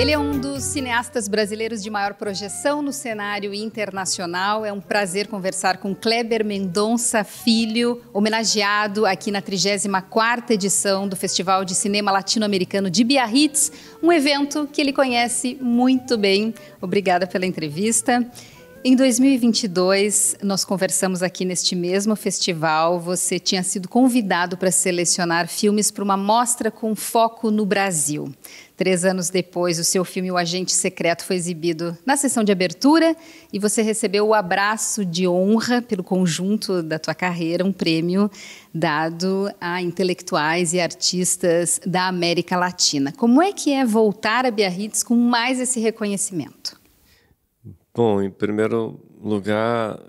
Ele é um dos cineastas brasileiros de maior projeção no cenário internacional. É um prazer conversar com Kleber Mendonça Filho, homenageado aqui na 34ª edição do Festival de Cinema Latino-Americano de Biarritz, um evento que ele conhece muito bem. Obrigada pela entrevista. Em 2022, nós conversamos aqui neste mesmo festival. Você tinha sido convidado para selecionar filmes para uma mostra com foco no Brasil. 3 anos depois, o seu filme O Agente Secreto foi exibido na sessão de abertura e você recebeu o abraço de honra pelo conjunto da tua carreira, um prêmio dado a intelectuais e artistas da América Latina. Como é que é voltar a Biarritz com mais esse reconhecimento? Bom, em primeiro lugar,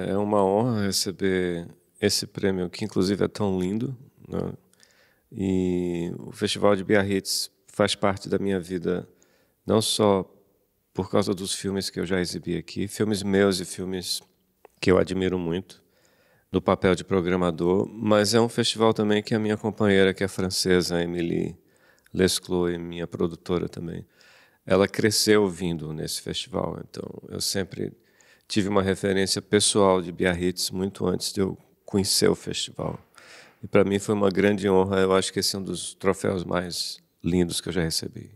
é uma honra receber esse prêmio, que inclusive é tão lindo, né? E o Festival de Biarritz faz parte da minha vida, não só por causa dos filmes que eu já exibi aqui, filmes meus e filmes que eu admiro muito, no papel de programador, mas é um festival também que a minha companheira, que é francesa, Émilie Lesclos, e minha produtora também, ela cresceu vindo nesse festival, então eu sempre tive uma referência pessoal de Biarritz muito antes de eu conhecer o festival. E para mim foi uma grande honra, eu acho que esse é um dos troféus mais lindos que eu já recebi.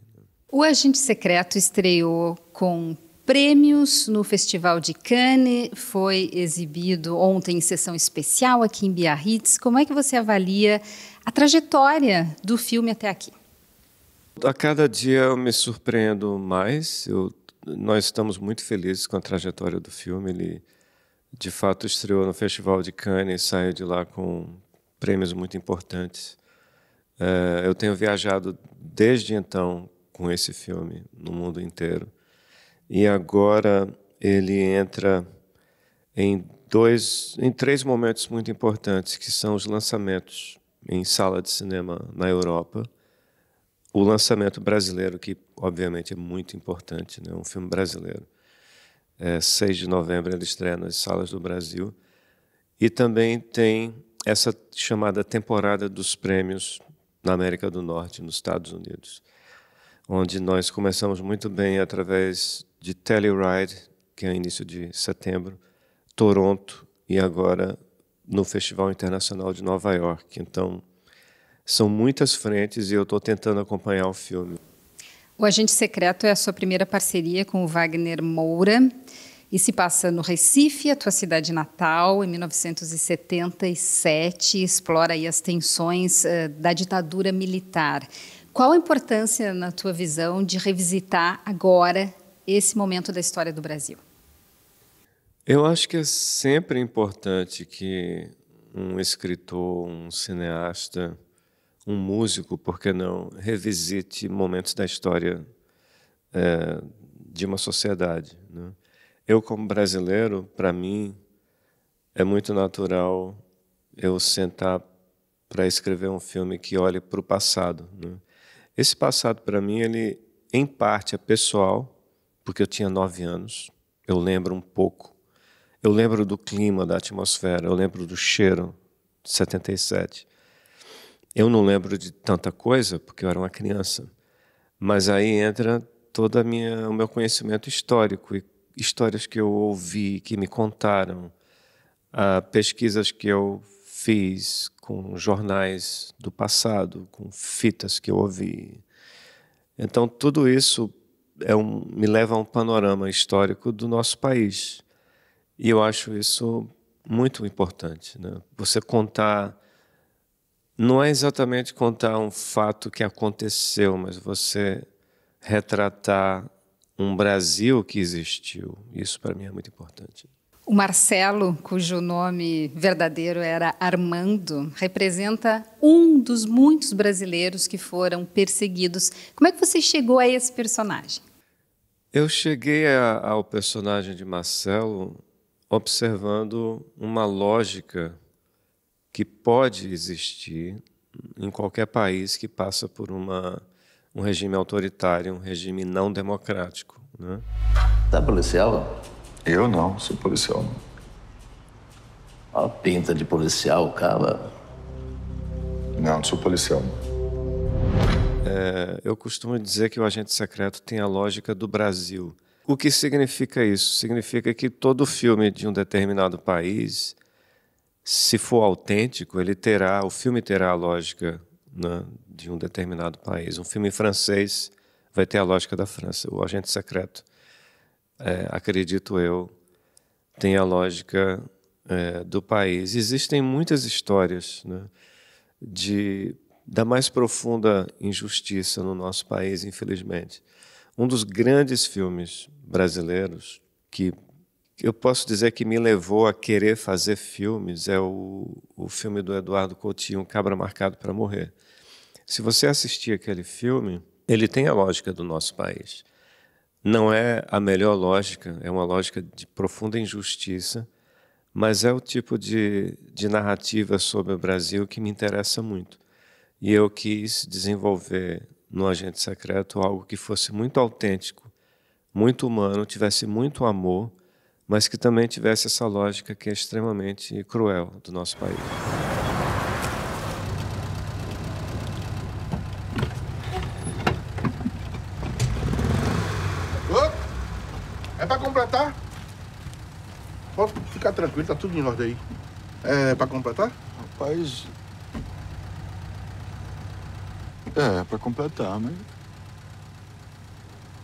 O Agente Secreto estreou com prêmios no Festival de Cannes, foi exibido ontem em sessão especial aqui em Biarritz. Como é que você avalia a trajetória do filme até aqui? A cada dia eu me surpreendo mais. Nós estamos muito felizes com a trajetória do filme. Ele, de fato, estreou no Festival de Cannes e saiu de lá com prêmios muito importantes. Eu tenho viajado desde então com esse filme no mundo inteiro. E agora ele entra em 3 momentos muito importantes, que são os lançamentos em sala de cinema na Europa, o lançamento brasileiro, que obviamente é muito importante, né? Um filme brasileiro. 6 de novembro ele estreia nas salas do Brasil. E também tem essa chamada temporada dos prêmios na América do Norte, nos Estados Unidos, onde nós começamos muito bem através de Telluride, que é no início de setembro, Toronto e agora no Festival Internacional de Nova York. Então, são muitas frentes e eu estou tentando acompanhar o filme. O Agente Secreto é a sua primeira parceria com o Wagner Moura e se passa no Recife, a tua cidade natal, em 1977, explora aí as tensões da ditadura militar. Qual a importância, na tua visão, de revisitar agora esse momento da história do Brasil? Eu acho que é sempre importante que um escritor, um cineasta, um músico, por que não, revisite momentos da história de uma sociedade, né? Eu, como brasileiro, para mim, é muito natural eu sentar para escrever um filme que olhe para o passado, né? Esse passado, para mim, ele, em parte, é pessoal, porque eu tinha 9 anos, eu lembro um pouco. Eu lembro do clima, da atmosfera, eu lembro do cheiro de 77. Eu não lembro de tanta coisa, porque eu era uma criança, mas aí entra todo o meu conhecimento histórico, e histórias que eu ouvi, que me contaram, pesquisas que eu fiz com jornais do passado, com fitas que eu ouvi. Então, tudo isso me leva a um panorama histórico do nosso país. E eu acho isso muito importante, né? Você contar... Não é exatamente contar um fato que aconteceu, mas você retratar um Brasil que existiu. Isso, para mim, é muito importante. O Marcelo, cujo nome verdadeiro era Armando, representa um dos muitos brasileiros que foram perseguidos. Como é que você chegou a esse personagem? Eu cheguei ao personagem de Marcelo observando uma lógica que pode existir em qualquer país que passa por um regime autoritário, um regime não democrático, né? Tá policial? Eu não, sou policial. Ó, a pinta de policial, cara. Não sou policial. Eu costumo dizer que o agente secreto tem a lógica do Brasil. O que significa isso? Significa que todo filme de um determinado país, se for autêntico, o filme terá a lógica, né, de um determinado país. Um filme francês vai ter a lógica da França. O agente secreto, acredito eu, tem a lógica do país. Existem muitas histórias, né, da mais profunda injustiça no nosso país, infelizmente. Um dos grandes filmes brasileiros que eu posso dizer que me levou a querer fazer filmes é o filme do Eduardo Coutinho, Cabra Marcado para Morrer. Se você assistir aquele filme, ele tem a lógica do nosso país. Não é a melhor lógica, é uma lógica de profunda injustiça, mas é o tipo de narrativa sobre o Brasil que me interessa muito. E eu quis desenvolver no Agente Secreto algo que fosse muito autêntico, muito humano, tivesse muito amor, mas que também tivesse essa lógica que é extremamente cruel do nosso país. É para completar? Pode ficar tranquilo, tá tudo em ordem aí. É para completar? Rapaz. É para completar, mas. O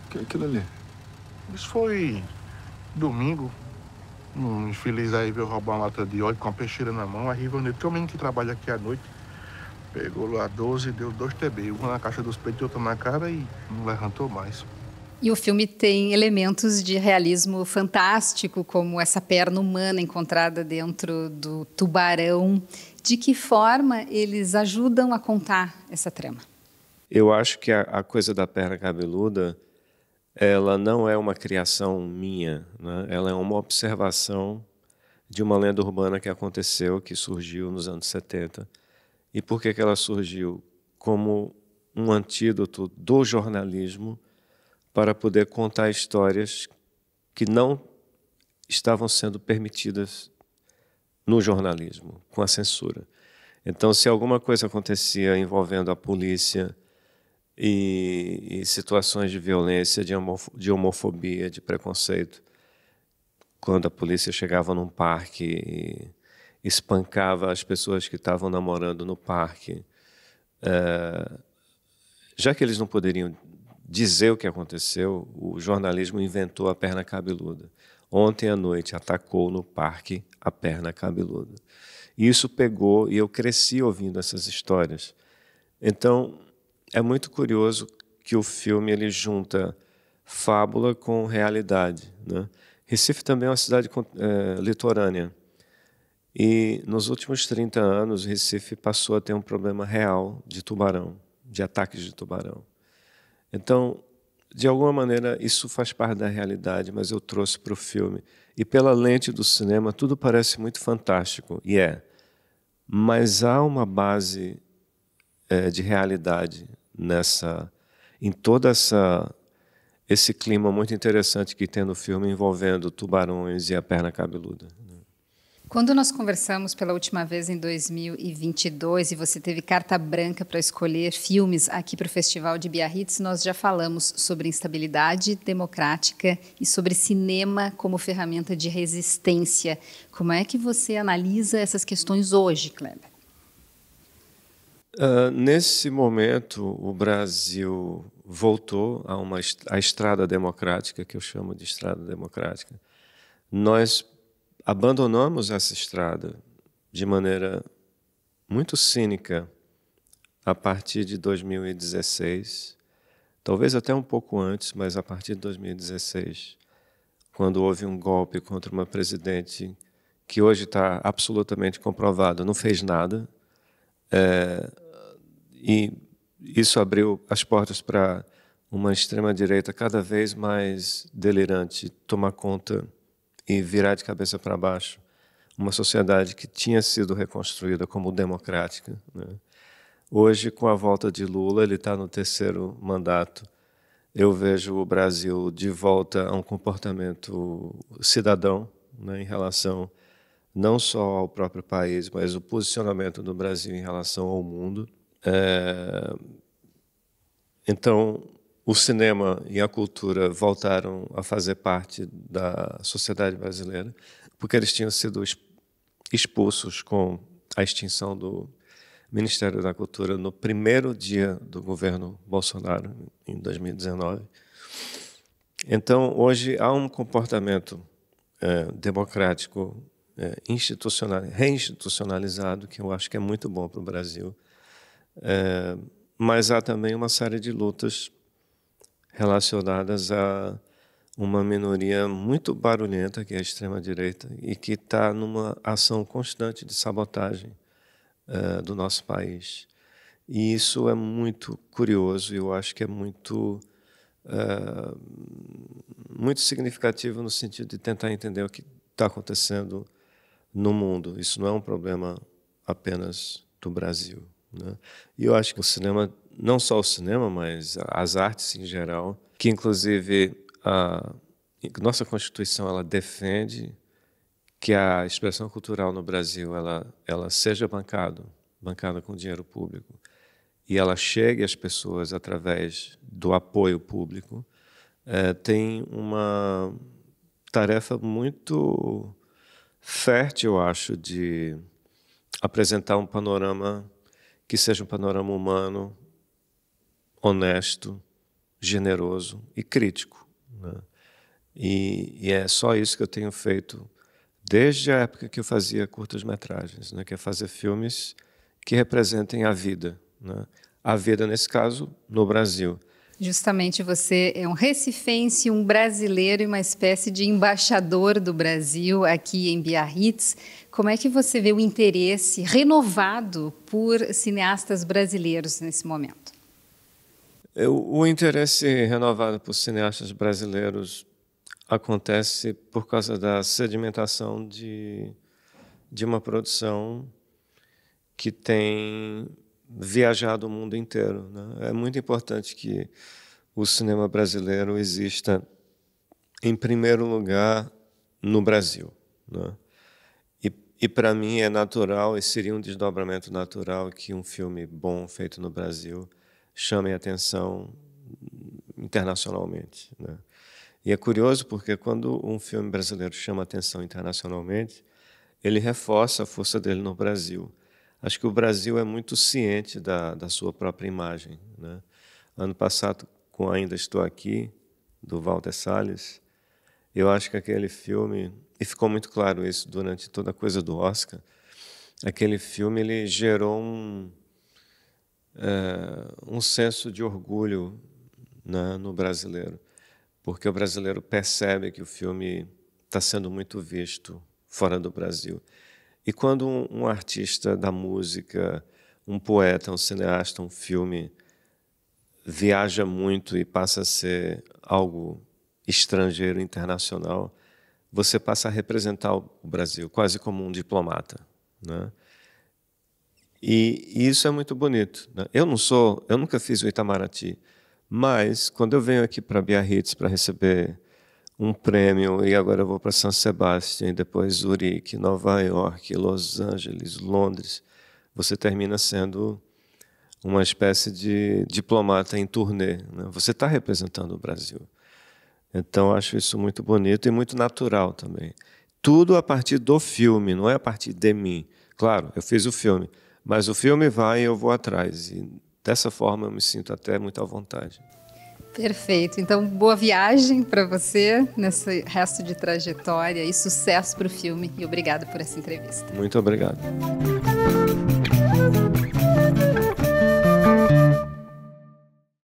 que é aquilo ali? Isso foi domingo. Um infeliz aí veio roubar uma lata de óleo com a peixeira na mão. Aí Rivanildo, que é o menino que trabalha aqui à noite, pegou lá 12 e deu 2 TB. Uma na caixa dos peitos e outra na cara e não levantou mais. E o filme tem elementos de realismo fantástico, como essa perna humana encontrada dentro do tubarão. De que forma eles ajudam a contar essa trama? Eu acho que a coisa da perna cabeluda, ela não é uma criação minha, né? Ela é uma observação de uma lenda urbana que aconteceu, que surgiu nos anos 70. E por que ela surgiu? Como um antídoto do jornalismo para poder contar histórias que não estavam sendo permitidas no jornalismo, com a censura. Então, se alguma coisa acontecia envolvendo a polícia e situações de violência, de homofobia, de preconceito, quando a polícia chegava num parque e espancava as pessoas que estavam namorando no parque, já que eles não poderiam dizer o que aconteceu, o jornalismo inventou a perna cabeluda. Ontem à noite atacou no parque a perna cabeluda. E isso pegou, e eu cresci ouvindo essas histórias. Então, é muito curioso que o filme ele junta fábula com realidade, né? Recife também é uma cidade litorânea. E nos últimos 30 anos, Recife passou a ter um problema real de tubarão, de ataques de tubarão. Então, de alguma maneira, isso faz parte da realidade, mas eu trouxe para o filme. E pela lente do cinema, tudo parece muito fantástico, e mas há uma base de realidade em todo esse clima muito interessante que tem no filme envolvendo tubarões e a perna cabeluda. Quando nós conversamos pela última vez em 2022 e você teve carta branca para escolher filmes aqui para o Festival de Biarritz, nós já falamos sobre instabilidade democrática e sobre cinema como ferramenta de resistência. Como é que você analisa essas questões hoje, Kleber? Nesse momento, o Brasil voltou à estrada democrática, que eu chamo de estrada democrática. Nós abandonamos essa estrada de maneira muito cínica a partir de 2016, talvez até um pouco antes, mas a partir de 2016, quando houve um golpe contra uma presidente que hoje está absolutamente comprovado, não fez nada, e isso abriu as portas para uma extrema-direita cada vez mais delirante tomar conta e virar de cabeça para baixo uma sociedade que tinha sido reconstruída como democrática, né? Hoje, com a volta de Lula, ele está no 3º mandato. Eu vejo o Brasil de volta a um comportamento cidadão, né, em relação não só ao próprio país, mas o posicionamento do Brasil em relação ao mundo. Então, o cinema e a cultura voltaram a fazer parte da sociedade brasileira, porque eles tinham sido expulsos com a extinção do Ministério da Cultura no primeiro dia do governo Bolsonaro, em 2019. Então, hoje há um comportamento democrático, reinstitucionalizado, que eu acho que é muito bom para o Brasil. Mas há também uma série de lutas relacionadas a uma minoria muito barulhenta, que é a extrema-direita, e que está numa ação constante de sabotagem do nosso país. E isso é muito curioso, e eu acho que é muito significativo no sentido de tentar entender o que está acontecendo no mundo. Isso não é um problema apenas do Brasil, né? E eu acho que o cinema, não só o cinema, mas as artes em geral, que inclusive a nossa Constituição ela defende que a expressão cultural no Brasil ela seja bancada com dinheiro público, e ela chegue às pessoas através do apoio público, tem uma tarefa muito fértil, eu acho, de apresentar um panorama que seja um panorama humano, honesto, generoso e crítico, né? E é só isso que eu tenho feito desde a época que eu fazia curtas-metragens, né? Que é fazer filmes que representem a vida, né? A vida, nesse caso, no Brasil. Justamente você é um recifense, um brasileiro e uma espécie de embaixador do Brasil aqui em Biarritz. Como é que você vê o interesse renovado por cineastas brasileiros nesse momento? O interesse renovado por cineastas brasileiros acontece por causa da sedimentação de uma produção que tem viajado o mundo inteiro, né? É muito importante que o cinema brasileiro exista, em primeiro lugar, no Brasil, né? E para mim é natural, e seria um desdobramento natural, que um filme bom feito no Brasil chame a atenção internacionalmente, né? E é curioso porque quando um filme brasileiro chama a atenção internacionalmente, ele reforça a força dele no Brasil. Acho que o Brasil é muito ciente da sua própria imagem, né? Ano passado, com Ainda Estou Aqui, do Walter Salles, eu acho que aquele filme, e ficou muito claro isso durante toda a coisa do Oscar, aquele filme ele gerou um senso de orgulho, né, no brasileiro, porque o brasileiro percebe que o filme está sendo muito visto fora do Brasil. E quando um artista da música, um poeta, um cineasta, um filme viaja muito e passa a ser algo estrangeiro, internacional, você passa a representar o Brasil quase como um diplomata, né? E isso é muito bonito, né? Eu nunca fiz o Itamaraty, mas quando eu venho aqui para Biarritz para receber um prêmio, e agora eu vou para São Sebastião, e depois Zurique, Nova York, Los Angeles, Londres, você termina sendo uma espécie de diplomata em turnê, né? Você está representando o Brasil. Então, acho isso muito bonito e muito natural também. Tudo a partir do filme, não é a partir de mim. Claro, eu fiz o filme, mas o filme vai e eu vou atrás. E dessa forma eu me sinto até muito à vontade. Perfeito. Então, boa viagem para você nesse resto de trajetória e sucesso para o filme. E obrigado por essa entrevista. Muito obrigado.